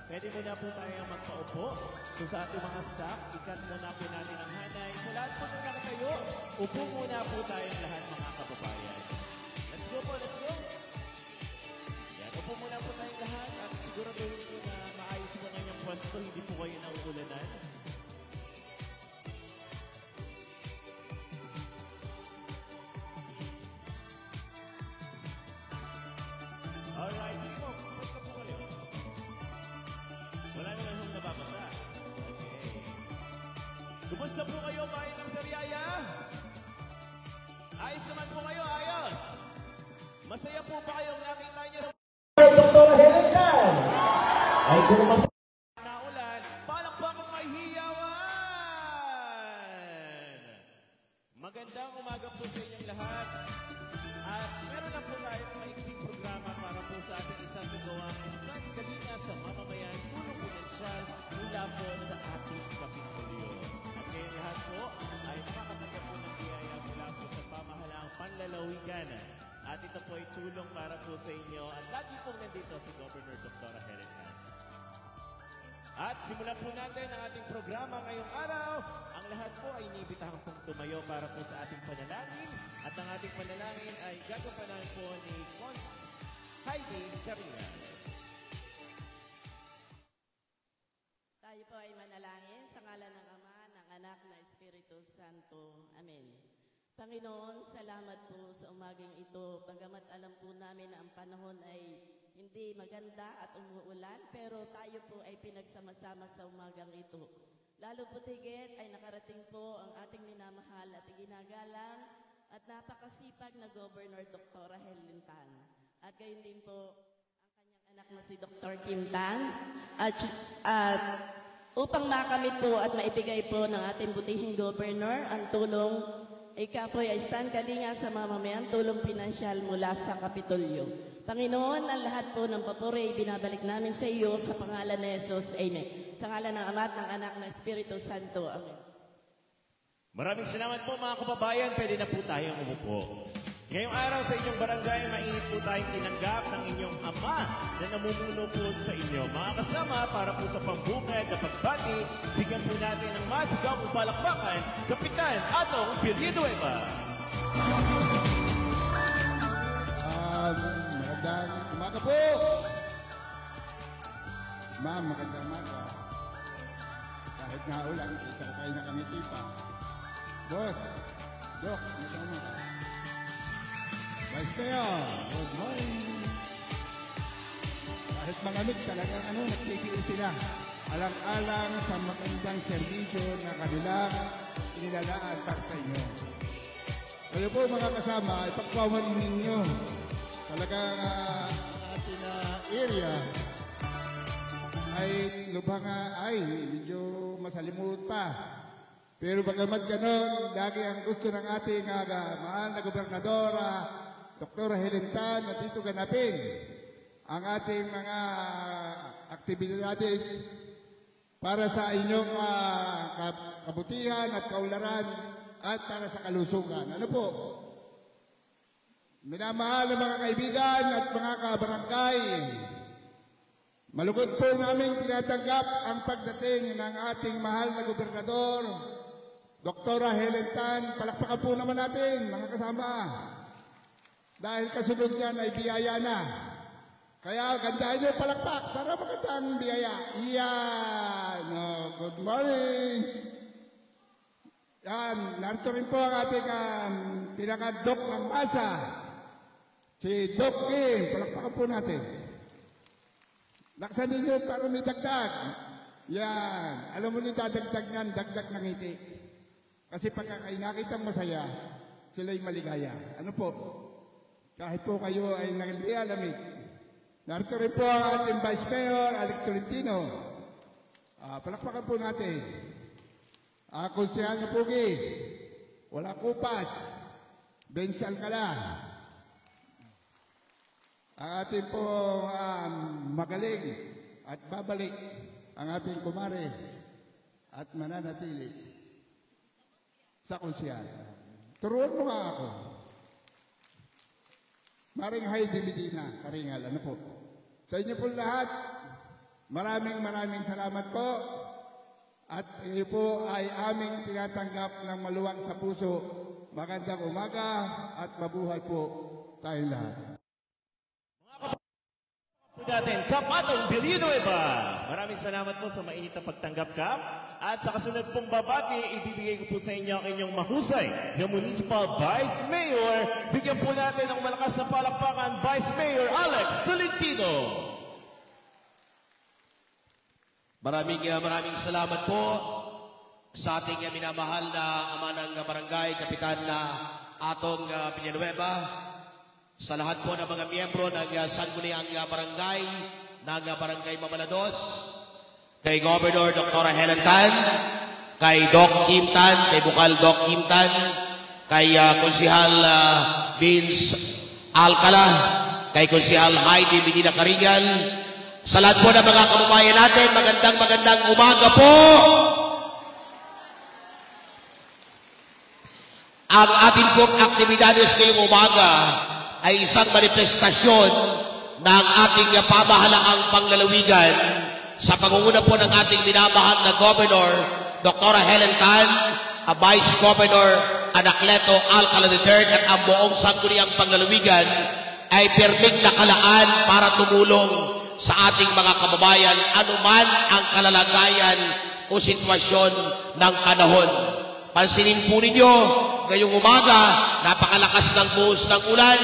pwede muna po tayong magpaupo. So sa ating mga staff, ikat muna po natin ang hanay. Sa lahat po na nakatayo, upo muna po tayong lahat mga kababayan. Let's go po, let's go! Yan, upo muna po tayong lahat at siguraduhin po na maayos po na yung pwesto, hindi po kayo nauulanan. Alright, sige po, kumusta po kayo? Wala naman hong nababasa. Okay. Kumusta po kayo, bayan ng Sariaya? Ayos naman po kayo, ayos! Masaya po ba kayong nakita niyo ng Dr. Helen? Ay kung masaya na ulan, palakpakang may hiyawan! Magandang umaga po sa inyong lahat. At meron na po tayong maiksing programa para po sa ating isasagawang Stand Kalinga sa mamamayan, tulong pinansyal mula po sa ating Kapitolyo. At ngayon lahat po ay makakatanggap po ng biyaya mula po sa pamahalaang panlalawigan. At ito po ay tulong para po sa inyo. At lagi pong nandito si Governor Dr. Helen. At simulan po natin ang ating programa ngayong araw. Ang lahat po ay inibitahan pong tumayo para po sa ating panalangin. At ang ating panalangin ay gagampanan po ni Cons. Heidi Carinal. Tayo po ay manalangin sa ngalan ng Ama, ng Anak, na Espiritu Santo. Amen. Panginoon, salamat po sa umagang ito. Bagamat alam po namin na ang panahon ay hindi maganda at umuulan, pero tayo po ay pinagsama-sama sa umagang ito. Lalo po tigit ay nakarating po ang ating minamahal at iginagalang at napakasipag na Governor Dr. Helen Tan. At gayon din po ang kanyang anak na si Dr. Kim Tan. At upang makamit po at maibigay po ng ating butihing Governor ang tulong, ikaw po ay Stand Kalinga sa mamamayan, tulong pinansyal mula sa Kapitolyo. Panginoon, ang lahat po ng papuri binabalik namin sa iyo sa pangalan ni Jesus. Amen. Sa ngalan ng Ama at ng Anak na Espiritu Santo. Amen. Maraming salamat po mga kababayan. Pwede na po tayong umupo. Ngayong araw sa inyong barangay, mainit po tayong tinanggap ng inyong ama na namumuno po sa inyo. Mga kasama, para po sa pambukid na pagbati, bigyan po natin ng masigaw o palakpakan, Kapitan Atong Villanueva. Magandang umaga po! Ma'am, magandang umaga. Kahit nga ulan, kita ko kayo nakangiti pa. Boss, Dok, magandang umaga. Vice Mayor, good morning. Kahit malamig talagang nagtigil sila. Alang-alang sa magandang serbisyo na kanilang inilalaan para sa inyo. Kayo po mga kasama, ipagpawanin ninyo. Talagang ating area ay lubhang ay medyo masalimut pa. Pero bagamat ganon, lagi ang gusto ng ating mahal na Gobernadora, Dr. Helen Tan, na dito ganapin ang ating mga aktibidades para sa inyong kabutihan at kaularan at para sa kalusugan. Ano po? Minamahal na mga kaibigan at mga kabarangay, malugod po namin tinatanggap ang pagdating ng ating mahal na Gobernador, Dr. Helen Tan. Palakpakan po naman natin, mga kasama. Dahil kasunod niyan ay biyaya na. Kaya gandahan niyo palakpak para magandang biyaya. Yan. Good morning. Yan. Narito rin po ang ating pinaka-doc ng masa. Si Doc Kim. Palakpakan po natin. Laksan ninyo para may dagdag. Yan. Alam mo nyo dadagdag niyan, dagdag ng ngiti. Kasi pagka kayo nakitang masaya, sila'y maligaya. Ano po? Kahit po kayo ay naglalamig. Narito rin po ang ating Vice Mayor, Alex Tolentino. Palakpakan po natin. Konsehal na Pugi, wala kupas, Benz Alcala. Ang ating po magaling at babalik ang ating kumare at mananatili sa konsehal. Turuan mo nga ako. Maring Heidi Medina, Karingal, ano po? Sa inyo po lahat, Maraming salamat po. At iyo po ay aming tinatanggap ng maluwag sa puso. Magandang umaga at mabuhay po tayong lahat. Natin, Kapatong Villanueva. Maraming salamat po sa mainit na pagtanggap, Kap. At sa kasunod pong babati, ibibigay ko po sa inyo ang inyong mahusay na Municipal Vice Mayor. Bigyan po natin ng malakas na palakpakan, Vice Mayor Alex Tolentino. Maraming salamat po sa ating minamahal na ama ng barangay, Kapitan na Atong Villanueva. Sa lahat po ng mga miyembro ng Sangguniang Barangay, ng Barangay Mamalados, kay Governor Dr. Helen Tan, kay Doc Kim Tan, kay Bukal Doc Kim Tan, kay Konsihal Vince Alcala, kay Konsihal Heidi Medina Carigan, sa lahat po ng mga kababayan natin, magandang umaga po! Ang ating pong aktibidades ngayong umaga ay isang manifestasyon ng ating pamahalaang panglalawigan sa pangunguna po ng ating minamahal na Governor, Dr. Helen Tan, Vice Governor Anacleto Alcala III at ang buong sangguniang panglalawigan ay pirming nakalaan para tumulong sa ating mga kababayan anuman ang kalalagayan o sitwasyon ng panahon. Pansinin po ninyo, ngayong umaga, napakalakas ng buhos ng ulan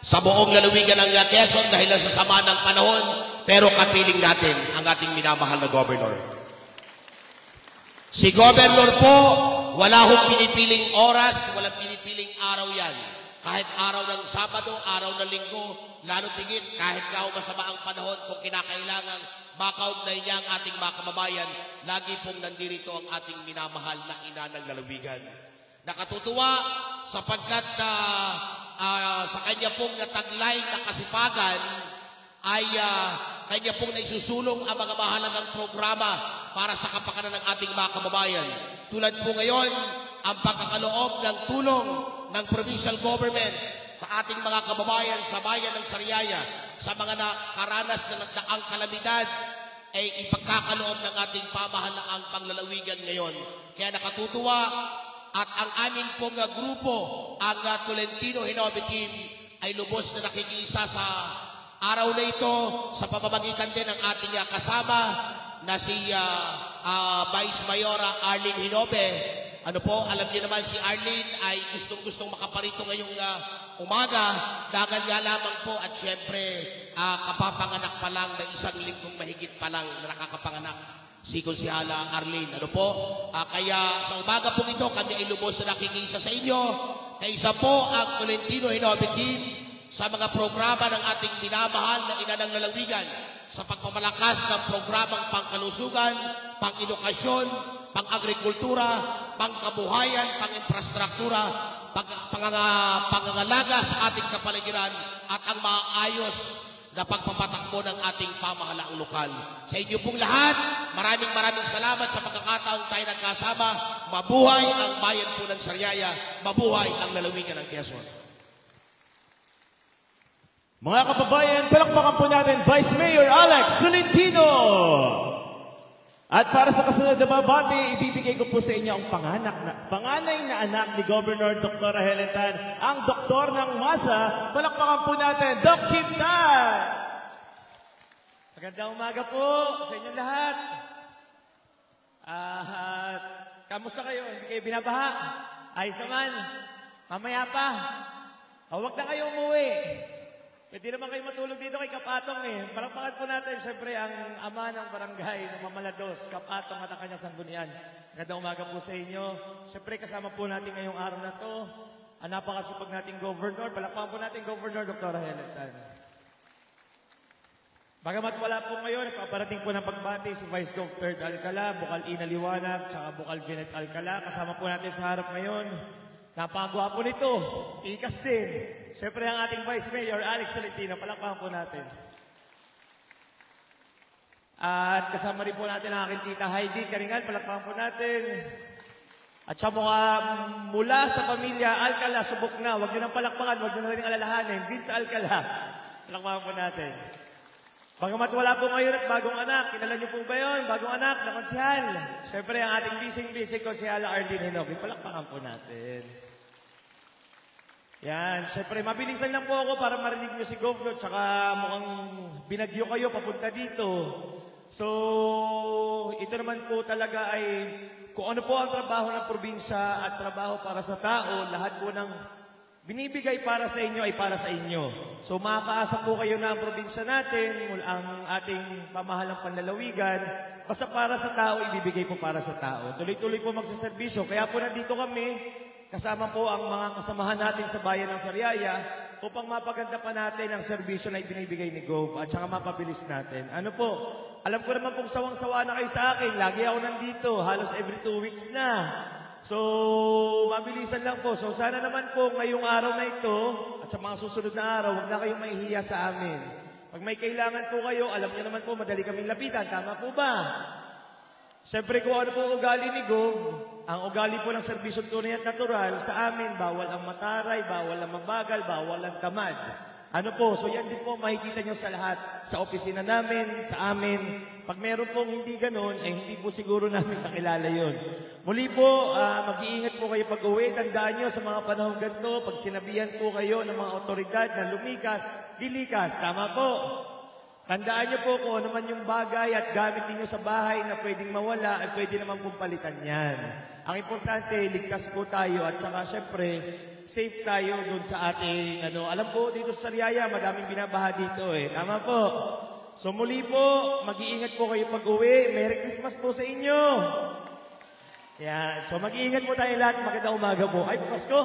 sa buong lalawigan ng Quezon dahil sa sama ng panahon, pero kapiling natin ang ating minamahal na Governor. Si Governor po, wala hong pinipiling oras, walang pinipiling araw yan. Kahit araw ng Sabado, araw ng Linggo, lalo tigit, kahit kao masama ang panahon, kung kinakailangan makaugnay niya ang ating mga kababayan, lagi pong nandirito ang ating minamahal na ina ng lalawigan. Nakatutuwa sapagkat sa kanya pong taglay na kasipagan ay kanya pong naisusulong ang mga mahalagang programa para sa kapakanan ng ating mga kababayan. Tulad po ngayon, ang pagkakaloob ng tulong ng provincial government sa ating mga kababayan sa bayan ng Sariaya sa mga nakaranas na nagdaang kalamidad ay ipagkakaloob ng ating pamahalaang panglalawigan ngayon. Kaya nakatutuwa at ang amin pong grupo, ang Tolentino Hinobe Team, ay lubos na nakikiisa sa araw na ito sa pamamagitan din ng ating kasama na si Vice Mayora Arlene Hinobe. Ano po, alam niyo naman si Arlene ay gustong makaparito ngayong umaga. Dagan nga lamang po at syempre kapapanganak pa lang na isang linggong mahigit pa lang na nakakapanganak si Konsihala Arlene. Ano po, kaya sa umaga po ito kami ay lubos na nakikisa sa inyo. Kaisa po ang Tolentino Hinobe Team sa mga programa ng ating minamahal na ina ng lalawigan sa pagpapalakas ng programang pangkalusugan, pang-edukasyon, pang-agrikultura, pang-kabuhayan, pang-infrastruktura, pangangalaga sa ating kapaligiran at ang maayos na pagpapatakbo ng ating pamahalaang lokal. Sa inyo pong lahat, maraming salamat sa pagkakataong tayo nagkasama. Mabuhay ang bayan po ng Sariaya, mabuhay ang lalawigan ng Quezon. Mga kababayan, palakpakan po natin Vice Mayor Alex Tolentino. At para sa kasunod na babati, ibibigay ko po sa inyo ang panganay na anak ni Governor Dr. Helen Tan, ang doktor ng masa. Palakpakan po natin, Doc Kim Tan. Magandang umaga po sa inyong lahat. Kamusta kayo? Hindi kayo binabaha? Ayos naman. Mamaya pa. Huwag na kayo umuwi. Pwede naman kayo matulog dito kay Kapatong eh. Palakpakan po natin, siyempre, ang ama ng barangay ng Mamalados, Kapatong at ang kanyang sanggunian. Magandang umaga po sa inyo. Siyempre, kasama po natin ngayong araw na to. Ang napakasipag nating Governor. Palakpakan po natin Governor Dr. Helen Tan. Bagamat wala po ngayon, paparating po ng pagbati si Vice Gov. 3rd Alcala, Bukal Ina Liwanag, tsaka Bukal Vinet Alcala. Kasama po natin sa harap ngayon. Napakagwapo nito. Ikas din. Siyempre ang ating Vice Mayor, Alex Tolentino. Palakpakan po natin. At kasama rin po natin ang aking tita Heidi Caringan. Palakpakan po natin. At siya mula sa pamilya Alcala, subok na. Huwag nyo nang palakpakan, huwag nyo na rin alalahanin. Vince Alcala. Palakpakan po natin. Bagamat wala po ngayon at bagong anak, kilala niyo po ba yun? Bagong anak na konsihal. Siyempre, ang ating bising-bising konsihal, Arlene Hinoki. Palakpakan po natin. Yan. Siyempre, mabilisan lang po ako para marinig niyo si Govno, tsaka mukhang binagyo kayo papunta dito. So, ito naman po talaga ay kung ano po ang trabaho ng probinsya at trabaho para sa tao, lahat po ng binibigay para sa inyo ay para sa inyo. So makakaasa po kayo na ang probinsya natin, ang ating pamahalang panlalawigan, basta para sa tao, ibibigay po para sa tao. Tuloy-tuloy po magsaservisyo. Kaya po nandito kami, kasama po ang mga kasamahan natin sa bayan ng Sariaya, upang mapaganda pa natin ang serbisyo na ibinibigay ni Gov at saka mapabilis natin. Ano po, alam ko naman pong sawang-sawa na kayo sa akin. Lagi ako nandito, halos every 2 weeks na. So, mabilisan lang po. So, sana naman po ngayong araw na ito at sa mga susunod na araw, huwag na kayong mahihiya sa amin. Pag may kailangan po kayo, alam niyo naman po, madali kaming lapitan. Tama po ba? Siyempre, kung ano po ugali ni Gov, ang ugali po ng serbisyo tunay at natural, sa amin, bawal ang mataray, bawal ang mabagal, bawal ang tamad. Ano po, so yan din po makikita nyo sa lahat, sa opisina namin, sa amin. Pag meron pong hindi ganon, eh hindi po siguro namin nakilala yon. Muli po, mag-iingat po kayo pag uwi. Tandaan nyo sa mga panahon ganito, pag sinabihan po kayo ng mga otoridad na lumikas, dilikas. Tama po. Tandaan nyo po kung ano man yung bagay at gamit ninyo sa bahay na pwedeng mawala at pwede naman pong palitan yan. Ang importante, ligtas po tayo at saka syempre, safe tayo dun sa ating, alam po, dito sa Sariaya, madaming binabaha dito eh. Tama po. So muli po, mag-iingat po kayo pag uwi. Merry Christmas po sa inyo. Yan. So mag-iingat po tayo lahat. Magandang umaga po. Ay, Pasko.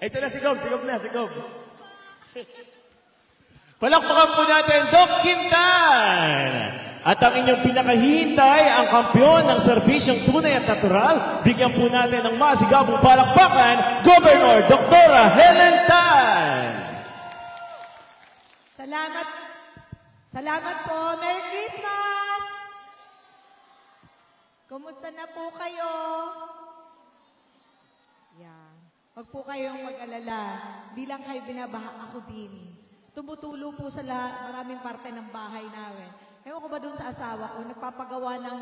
Ito na si Gob. Si Gob na, si Gob. Palakpakan po natin, Doc Quintan! At ang inyong pinakahihintay, ang kampyon ng serbisyong tunay at natural, bigyan po natin ng masigabong palakpakan, Governor Dr. Helen Tan! Salamat po. Merry Christmas! Kumusta na po kayo? Yeah. Huwag po kayong mag-alala. Di lang kayo binabaha, ako din. Tumutulo po sa maraming parte ng bahay namin. Ewan ko ba doon sa asawa ko, nagpapagawa ng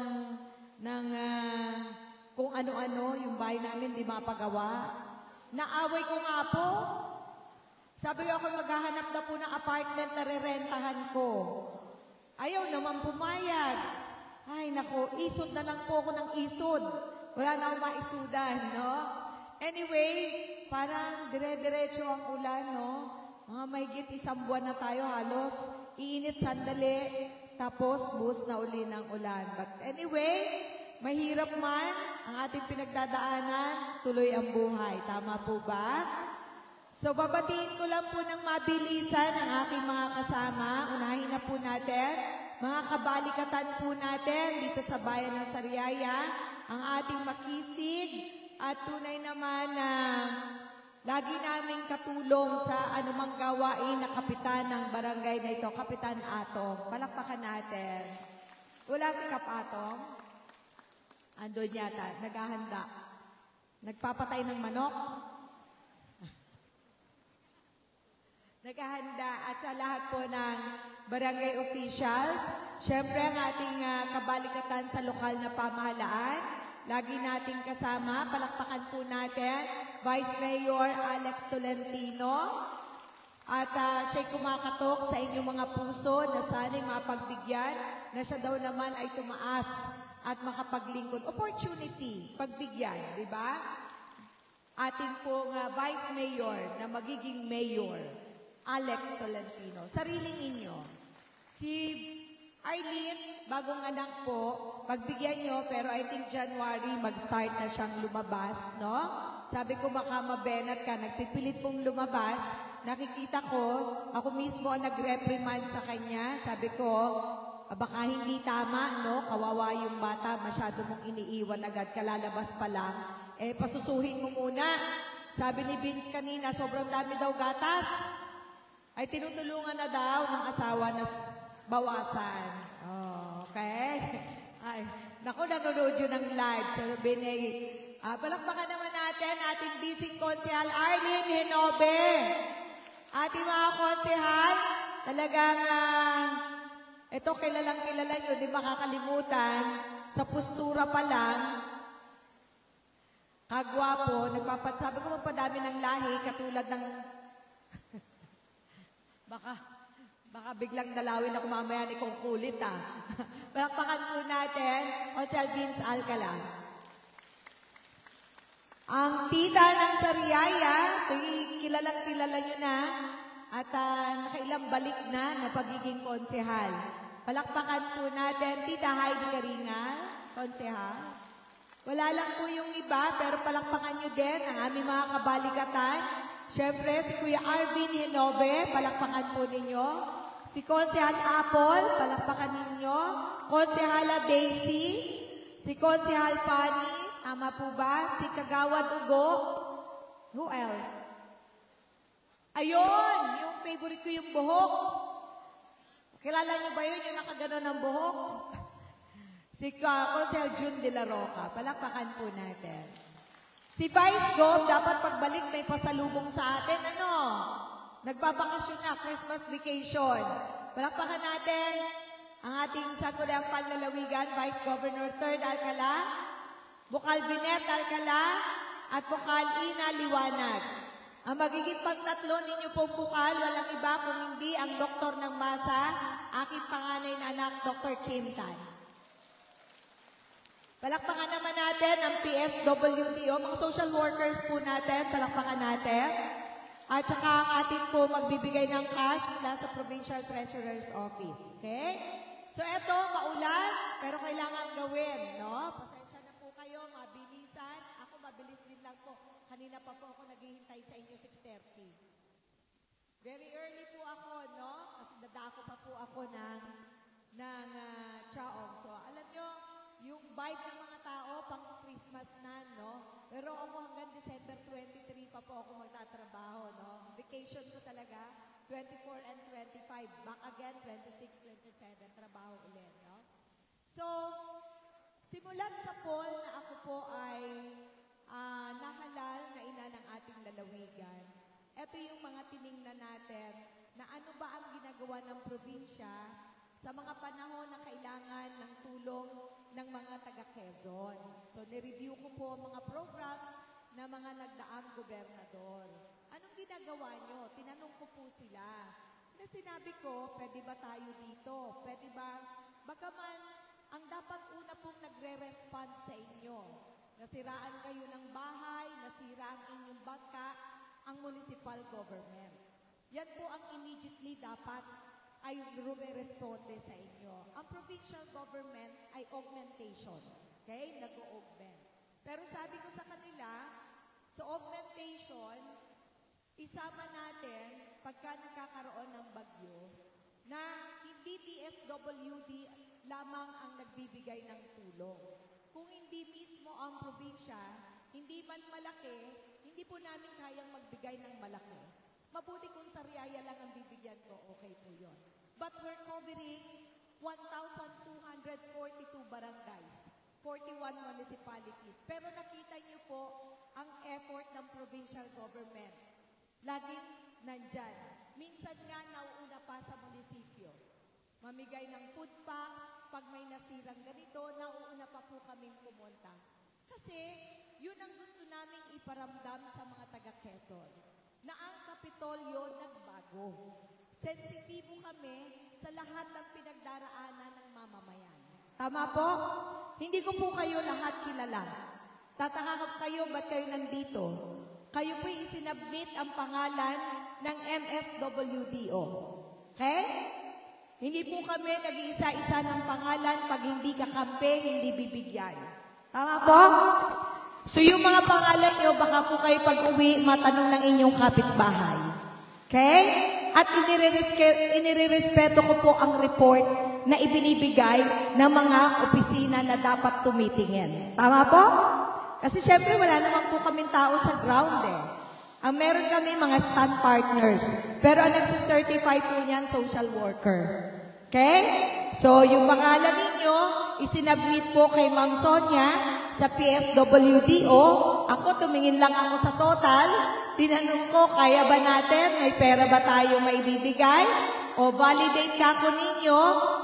kung ano-ano, yung bahay namin di mapagawa. Naaway ko nga po. Sabi ko ako maghahanap na po ng apartment na rerentahan ko. Ayaw naman pumayag. Ay nako, isod na lang po ako ng isod. Wala na akong maisudan, no? Anyway, parang dire-diretso ang ulan, no? Mga mahigit 1 buwan na tayo halos. Iinit sandali, tapos buhos na uli ng ulan. But anyway, mahirap man ang ating pinagdadaanan, tuloy ang buhay. Tama po ba? So babatiin ko lang po ng mabilisan ang aking mga kasama. Unahin na po natin, mga kabalikatan po natin dito sa bayan ng Sariaya, ang ating makisig at tunay naman na lagi naming katulong sa anumang gawain na kapitan ng barangay na ito, Kapitan Atong. Palakpakan natin. Wala si Kap Atong? Andun yata, naghahanda. Nagpapatay ng manok? Naghahanda at sa lahat po ng barangay officials, syempre ang ating kabalikatan sa lokal na pamahalaan, lagi nating kasama, palakpakan po natin, Vice Mayor Alex Tolentino. At siya'y kumakatok sa inyong mga puso na sana'y mapagbigyan na siya daw naman ay tumaas at makapaglingkod. Opportunity, pagbigyan, di ba? Ating pong Vice Mayor na magiging Mayor, Alex Tolentino. Sariling inyo. Si Arlene, bagong anak po, pagbigyan nyo, pero I think January, mag-start na siyang lumabas, no? Sabi ko, baka mabenat ka, nagpipilit pong lumabas. Nakikita ko, ako mismo ang nag-reprimand sa kanya. Sabi ko, baka hindi tama, no? Kawawa yung bata, masyado mong iniiwan agad, kalalabas pa lang. Eh, pasusuhin mo muna. Sabi ni Vince kanina, sobrang dami daw gatas. Ay, tinutulungan na daw ng asawa na bawasan. Oh, okay? Ay, naku, nanonood yun ng live. Sabi ni, palakpakan naman natin ating bising konsehal Arlene Hinobe. Ating mga konsehal, talagang Ito, kilala nyo, di makakalimutan, sa postura pa lang, kagwapo, sabi ko magpadami ng lahi, katulad ng, baka biglang dalawin ako mamaya ni kong kulit, Palakpakan po natin, Jose Vince Alcala. Ang tita ng Sariaya, kilala nyo na, at nakailang balik na pagiging konsehal. Palakpakan po natin, Tita Heidi Karinga, konsehal. Wala lang po yung iba, pero palakpakan nyo din ang aming mga kabalikatan. Siyempre, si Kuya Arvin Hinove, palakpakan po ninyo. Si Konsehal Apple, palakpakan ninyo. Konsehala Daisy, si Konsehal Pani, tama po ba? Si Kagawad Ugo. Who else? Ayun, yung favorite ko yung buhok. Kilala niyo ba yun, yung nakaganon ng buhok? Si Konsehal June de la Roca. Palakpakan po natin. Si Vice Gov, dapat pagbalik may pasalubong sa atin. Nagbabakasyon na, Christmas vacation. Palakpakan natin ang ating Sangguniang Panlalawigan, Vice Governor 3rd Alcala, Bukal Binet Alcala, at Bukal Ina Liwanag. Ang magiging pagtatlo ninyo pong bukal, walang iba kung hindi ang doktor ng masa, aking panganay na anak, Dr. Kim Tan. Palakpakan naman natin ang PSWDO, mga social workers po natin, palakpakan natin. At saka ang ating po magbibigay ng cash mula sa Provincial Treasurer's Office. Okay? So eto, maulan, pero kailangan gawin, no? Pasensya na po kayo, mabilisan. Ako, mabilis din lang po. Kanina pa po ako naghihintay sa inyo, 6:30. Very early po ako, no? Kasi dadako pa po ako ng Chaong. So, alam nyo, yung vibe ng mga tao, pang Christmas na, no? Pero ako hanggang December 23 pa po ako magtatrabaho, no? Vacation ko talaga, 24 and 25. Back again, 26, 27, trabaho ulit, no? So, simulan sa poll na ako po ay nahalal na ina ng ating lalawigan. Ito yung mga tiningnan natin na ano ba ang ginagawa ng probinsya sa mga panahon na kailangan ng tulong ng mga taga-Quezon. So, nireview ko po mga programs na mga nagdaang gobernador. Anong ginagawa nyo? Tinanong ko po sila. Na sinabi ko, pwede ba tayo dito? Pwede ba? Bagaman, ang dapat una pong nagre-respond sa inyo. Nasiraan kayo ng bahay, nasira ang inyong bangka, ang municipal government. Yan po ang immediately dapat ay rumeresponde sa inyo. Ang provincial government ay augmentation. Okay? Nag-augment. Pero sabi ko sa kanila, sa augmentation, isama natin pagka nagkakaroon ng bagyo na hindi DSWD lamang ang nagbibigay ng tulong. Kung hindi mismo ang probinsya, hindi man malaki, hindi po namin kayang magbigay ng malaki. Mabuti kung Sariaya lang ang bibigyan ko, okay po yun. But we're covering 1,242 barangays, 41 municipalities. Pero nakita niyo po ang effort ng provincial government. Laging nandyan. Minsan nga nauuna pa sa munisipyo. Mamigay ng food packs, pag may nasirang ganito, nauuna pa po kaming pumunta. Kasi yun ang gusto naming iparamdam sa mga taga-Quezon, na ang Kapitolyo nagbago. Sensitibo kami sa lahat ng pinagdaraanan ng mamamayan. Tama po? Hindi ko po kayo lahat kilala. Tataka kayo, ba't kayo nandito? Kayo po isinabmit ang pangalan ng MSWDO. Okay? Hindi po kami nag-iisa-isa ng pangalan. Pag hindi kakampi, hindi bibigyan. Tama po? So yung mga pangalan nyo, baka po kayo pag-uwi, matanong ng inyong kapitbahay. Okay? At inirerespeto ko po ang report na ibinibigay ng mga opisina na dapat tumitingin. Tama po? Kasi syempre wala naman po kaming tao sa ground eh. Ang meron kami mga stand partners. Pero ang nagsicertify po niyan, social worker. Okay? So, yung pangalan ninyo, isinabmit po kay Ma'am Sonia sa PSWDO. Ako, tumingin lang ako sa total. Tinanong ko, kaya ba natin? May pera ba tayo maibibigay? o validate ka ko ninyo,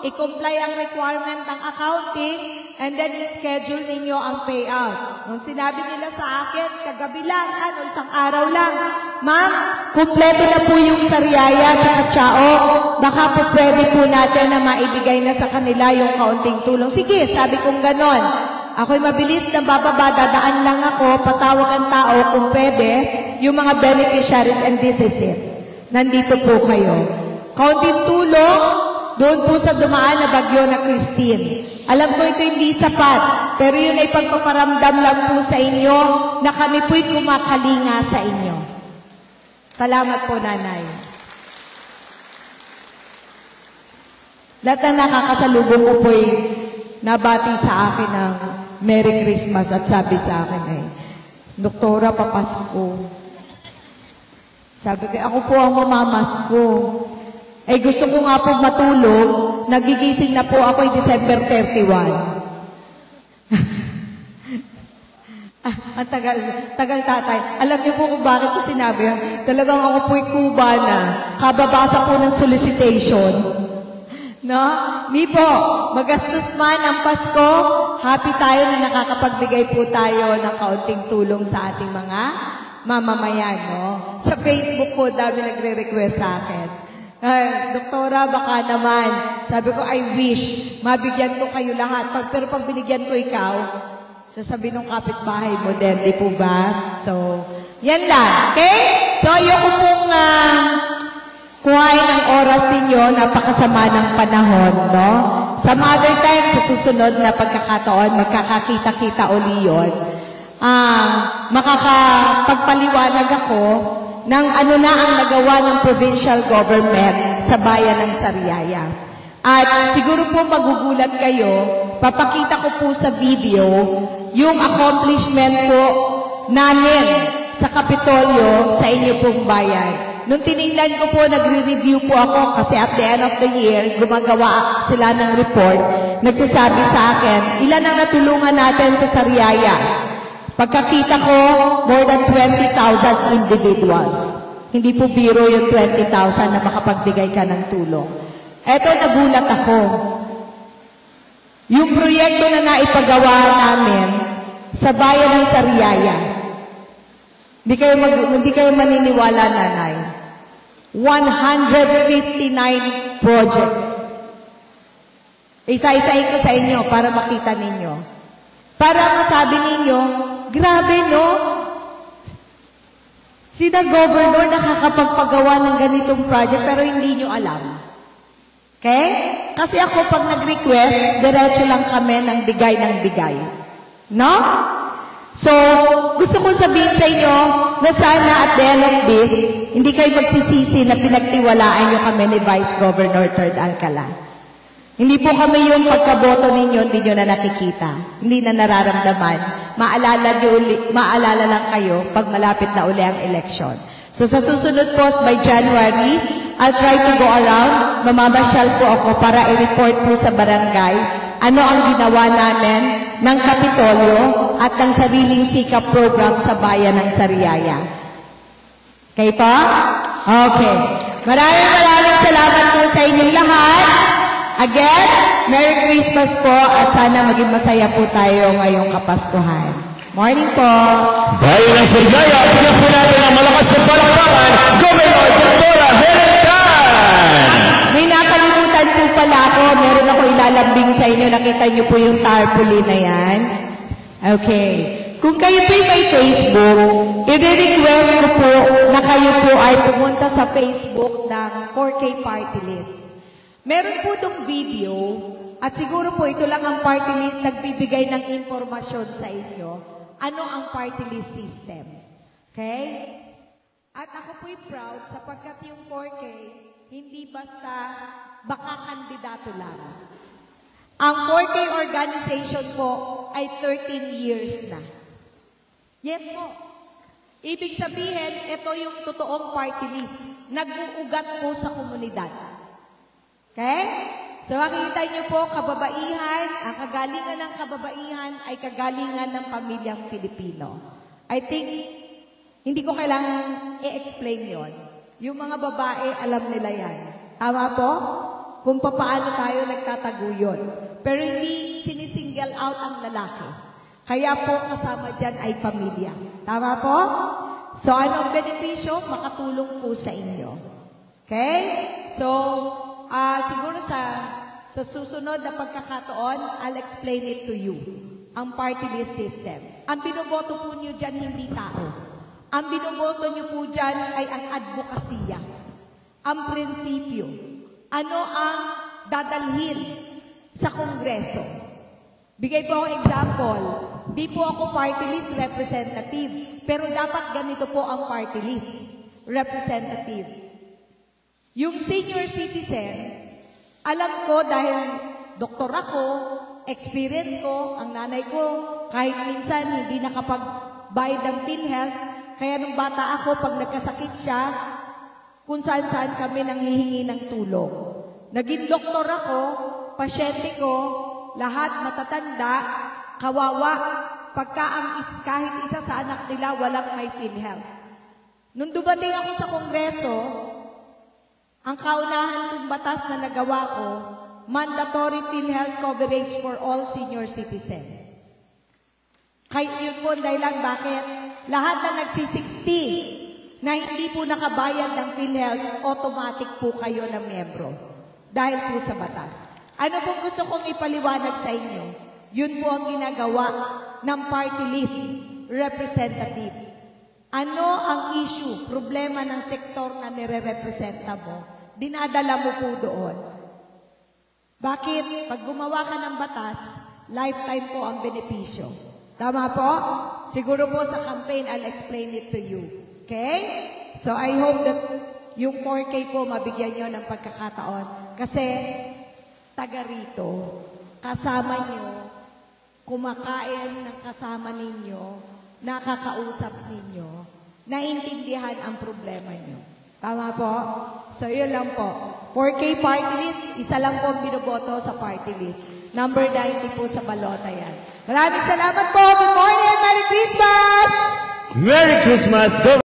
i-comply ang requirement ng accounting, and then i-schedule ninyo ang payout. Nung sinabi nila sa akin, kagabi lang, isang araw lang, ma'am, kumpleto na po yung sariaya tsaka tsao, baka po pwede po natin na maibigay na sa kanila yung kaunting tulong. Sige, sabi kong ganon. Ako'y mabilis na bababa, dadaan lang ako, patawag ang tao kung pwede, yung mga beneficiaries, and this is it. Nandito po kayo. Kaunting tulong, doon po sa dumaan na bagyo na Christine. Alam ko ito hindi sapat, pero yun ay pagpaparamdam lang po sa inyo na kami po'y kumakalinga sa inyo. Salamat po, Nanay. Lahat ng nakakasalubong ko po'y nabati sa akin ng Merry Christmas at sabi sa akin ay, Doktora, papasko. Sabi ko, ako po ang mamamasko. Eh gusto ko nga po matulog, nagigising na po ako December 31. Ang tagal tatay. Alam niyo po kung bakit ko sinabi yan? Talagang ako po'y Cubana. Kababasa po ng solicitation. No? Di po, magastos man ang Pasko, happy tayo na nakakapagbigay po tayo ng kaunting tulong sa ating mga mamamayan. No? Sa Facebook po, dami nagre-request sa akin. Doktora, baka naman. Sabi ko, I wish, mabigyan ko kayo lahat. Pero pag binigyan ko ikaw, sasabi ng kapitbahay mo din, di po ba? So, yan lang. Okay? So, ayoko pong kuhain ang oras ninyo, napakasama ng panahon, no? Some other time, sa susunod na pagkakataon, magkakakita-kita uli yun. Makakapagpaliwanag ako ng ano na ang nagawa ng provincial government sa bayan ng Sariaya. At siguro po magugulat kayo, papakita ko po sa video yung accomplishment po namin sa Kapitolyo sa inyo pong bayan. Nung tinignan ko po, nagre-review po ako kasi at the end of the year, gumagawa sila ng report, nagsasabi sa akin, ilan ang natulungan natin sa Sariaya? Pagkakita ko, more than 20,000 individuals. Hindi po biro yung 20,000 na makapagbigay ka ng tulong. Eto, nagulat ako. Yung proyekto na naipagawa namin sa bayan ng Sariaya, hindi kayo maniniwala, Nanay. 159 projects. Isa-isahin ko sa inyo para makita ninyo. Para masabi ninyo, grabe no? Sina governor nakakapagpagawa ng ganitong project pero hindi nyo alam. Okay? Kasi ako pag nag-request, diretso lang kami ng bigay. No? So, gusto ko sabihin sa inyo na sana at the end of this, hindi kayo magsisisi na pinagtiwalaan nyo kami ni Vice Governor Third Alcala. Hindi po kami yung pagkaboto ninyo, hindi nyo na nakikita. Hindi na nararamdaman. Maalala lang kayo pag malapit na uli ang eleksyon. So, sa susunod po, by January, I'll try to go around. Mamamasyal po ako para i-report po sa barangay ano ang ginawa namin ng Kapitolyo at ng sariling sikap program sa bayan ng Sariaya. Okay po? Okay. Maraming salamat po sa inyong lahat. Again, Merry Christmas po at sana maging masaya po tayo ngayong Kapaskuhan. Morning po. Bayan ng Sariaya, bigyan po natin ang malakas na palakpakan, Governor Doktora Helen Tan! May nakalimutan po pala ako. Meron ako ilalambing sa inyo. Nakita niyo po yung tarpaulin na yan. Okay. Kung kayo po may Facebook, i-request ko po na kayo po ay pumunta sa Facebook ng 4K Party List. Meron po itong video at siguro po ito lang ang party list nagbibigay ng impormasyon sa inyo. Ano ang party list system? Okay? At ako po'y proud sapagkat yung 4K hindi basta baka kandidato lang. Ang 4K organization po ay 13 years na. Yes po. Ibig sabihin, ito yung totoong party list. Nag-uugat po sa komunidad. Okay? So makikita niyo po, kababaihan, ang kagalingan ng kababaihan ay kagalingan ng pamilyang Pilipino. I think, hindi ko kailangan i-explain yon. Yung mga babae, alam nila yan. Tama po? Kung paano tayo nagtataguyod. Pero hindi sinisingle out ang lalaki. Kaya po kasama dyan ay pamilya. Tama po? So anong benepisyo? Makatulong po sa inyo. Okay? So, siguro sa susunod na pagkakataon, I'll explain it to you. Ang party list system. Ang binoboto po niyo dyan, hindi tao. Ang binoboto niyo po dyan ay ang advokasya. Ang prinsipyo. Ano ang dadalhin sa Kongreso? Bigay po ako example. Di po ako party list representative. Pero dapat ganito po ang party list representative. Yung senior citizen, alam ko dahil doktor ako, experience ko, ang nanay ko, kahit minsan hindi nakapagbayad ng PhilHealth, kaya nung bata ako, pag nagkasakit siya, kung saan-saan kami nanghihingi ng tulong. Naging doktor ako, pasyente ko, lahat matatanda, kawawa, pagka kahit isa sa anak nila, walang may PhilHealth. Nung dumating ako sa Kongreso, ang kaunahan kong batas na nagawa ko, mandatory PhilHealth coverage for all senior citizens. Kaya yun po dahilan bakit lahat na nagsi-60 na hindi po nakabayad ng PhilHealth, automatic po kayo na miyembro. Dahil po sa batas. Ano pong gusto kong ipaliwanag sa inyo? Yun po ang ginagawa ng party list representative. Ano ang issue, problema ng sektor na nire-representa mo? Dinadala mo po doon. Bakit? Pag gumawa ka ng batas, lifetime po ang benepisyo. Tama po? Siguro po sa campaign, I'll explain it to you. Okay? So I hope that yung 4K po mabigyan nyo ng pagkakataon. Kasi taga rito, kasama nyo, kumakain ng kasama ninyo, nakakausap ninyo, naintindihan ang problema nyo. Tama po? So yun lang po. 4K party list, isa lang po ang binoboto sa party list. Number 90 po sa balota yan. Maraming salamat po. Good morning and Merry Christmas! Merry Christmas! Go!